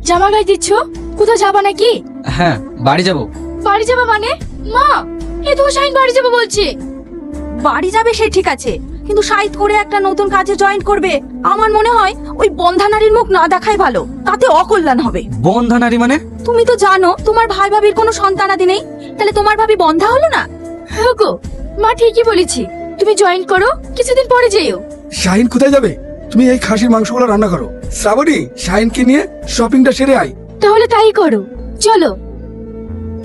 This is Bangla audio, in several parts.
জামা গায়ে দিচ্ছ? কোথাও যাবা নাকি? হ্যাঁ, বাড়ি যাব। বাড়ি যাবা মানে? মা, এ তো শাহিন বাড়ি যাবো বলছে। বাড়ি যাবে সে ঠিক আছে, কিন্তু সাইড করে একটা নতুন কাজে জয়েন করবে। আমার মনে হয় ওই বন্ধা নারীর মুখ না দেখাই ভালো, তাতে অকল্যাণ হবে। বন্ধা নারী মানে? তুমি তো জানো তোমার ভাই ভাবির কোনো সন্তানাদি নেই, তাহলে তোমার ভাবি বন্ধা হলো না? হ্যাঁ গো, মা ঠিকই বলেছি। তুমি জয়েন করো, কিছুদিন পরে যেও। শাহিন কোথায় যাবে? তুমি এই খাসির মাংসগুলো রান্না করো। শ্রাবণী, শাহিনকে নিয়ে শপিংটা সেরে আয়। তাহলে তাই করো, চলো।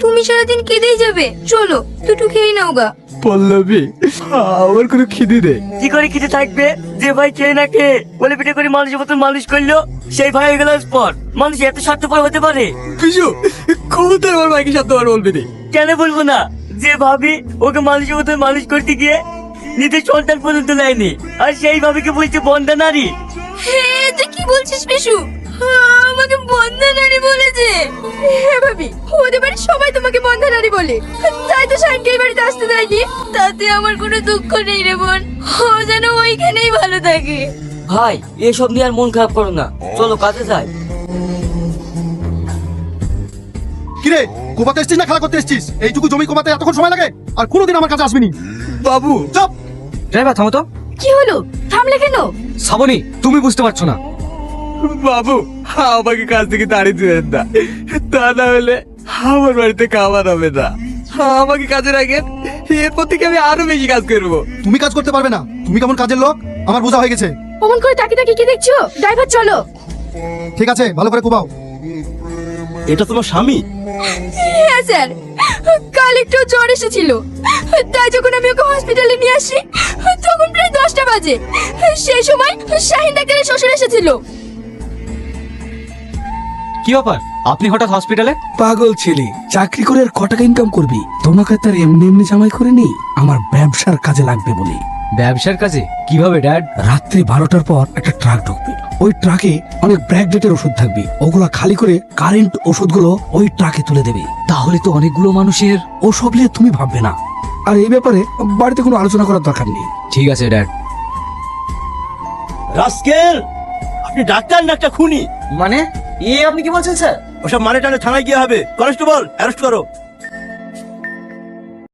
তুমি সারাদিন কেঁদেই যাবে, চলো দুটো খেয়ে নাও গা। পল্লবী, আমার কোনো খিদে নেই। কি করে খেতে থাকবে? যে ভাই খেয়ে না খেয়ে বলে পিঠে করে মানুষের মতন মানুষ করলো, সেই ভাই হয়ে গেল স্পট। মানুষ এত স্বার্থপর হতে পারে? বিশু, ক্ষমতার আমার ভাইকে সাথে আর বলবি না। কেন বলবো না? যে ভাবি ওকে মানুষের মতন মানুষ করতে গিয়ে নিজের সন্তান পর্যন্ত নেয়নি, আর সেই ভাবিকে বলছে বন্ধা নারী। হ্যাঁ, তুই কি বলছিস বিশু? আমাকে বন্ধা নারী বলেছে। হ্যাঁ ভাবি, ওদের বাড়ির সবাই তোমাকে বন্ধা নারী বলে, তাই তো শাহিনকে এই বাড়িতে আসতে দেয়নি। তাতে আমার কোনো দুঃখ নেই রে বোন, ও যেন ওইখানেই ভালো থাকে। ভাই, এসব নিয়ে আর মন খারাপ করো না, চলো কাজে যাই। কিরে, কোপাতে এসছিস না খেলা করতে এসছিস? এইটুকু জমি কোপাতে এতক্ষণ সময় লাগে? আর কোনোদিন আমার কাছে আসবিনি। বাবু, চুপ। ড্রাইভার থামো তো। কি হলো, থামলে কেন? শ্রাবণী, তুমি বুঝতে পারছো না। বাবু, আমাকে কাজ থেকে তাড়িয়ে দিবেন না, তা না হলে আমার বাড়িতে খাবার হবে না। আমাকে কাজে রাখেন, এরপর থেকে আমি আরো বেশি কাজ করবো। তুমি কাজ করতে পারবে না, তুমি কেমন কাজের লোক আমার বোঝা হয়ে গেছে। অমন করে তাকিয়ে তাকিয়ে কি দেখছো? ড্রাইভার চলো। ঠিক আছে, ভালো করে কোপাও। এটা তোমার স্বামী? হ্যাঁ স্যার, কাল একটু জ্বর এসেছিল, তাই যখন আমি ওকে হসপিটালে নিয়ে আসি তখন প্রায় 10টা বাজে। সেই সময় শাহিন ডাক্তারের শ্বশুর এসেছিল। কি ব্যাপার, আপনি হঠাৎ হসপিটালে? পাগল ছেলে, চাকরি করে আর ক টাকা ইনকাম করবি? তোমাকে তার এমনি এমনি জামাই করে নি, আমার ব্যবসার কাজে লাগবে বলে। ব্যবসার কাজে? কিভাবে ড্যাড? রাত্রি 12টার পর একটা ট্রাক ঢুকবে, ওই ট্রাকে অনেক ব্র্যাকডেটের ওষুধ থাকবে, ওগুলো খালি করে কারেন্ট ওষুধগুলো ওই ট্রাকে তুলে দেবে। তাহলে তো অনেকগুলো মানুষের। ওসব নিয়ে তুমি ভাববে না, আর এই ব্যাপারে বাড়িতে কোনো আলোচনা করার দরকার নেই। ঠিক আছে ড্যাড। রাস্কেল, আপনি ডাক্তার না একটা খুনি? মানে আপনি কি বলছেন স্যার? ওসব মানে টানে থানায় গিয়ে হবে। কনস্টেবল, অ্যারেস্ট করো।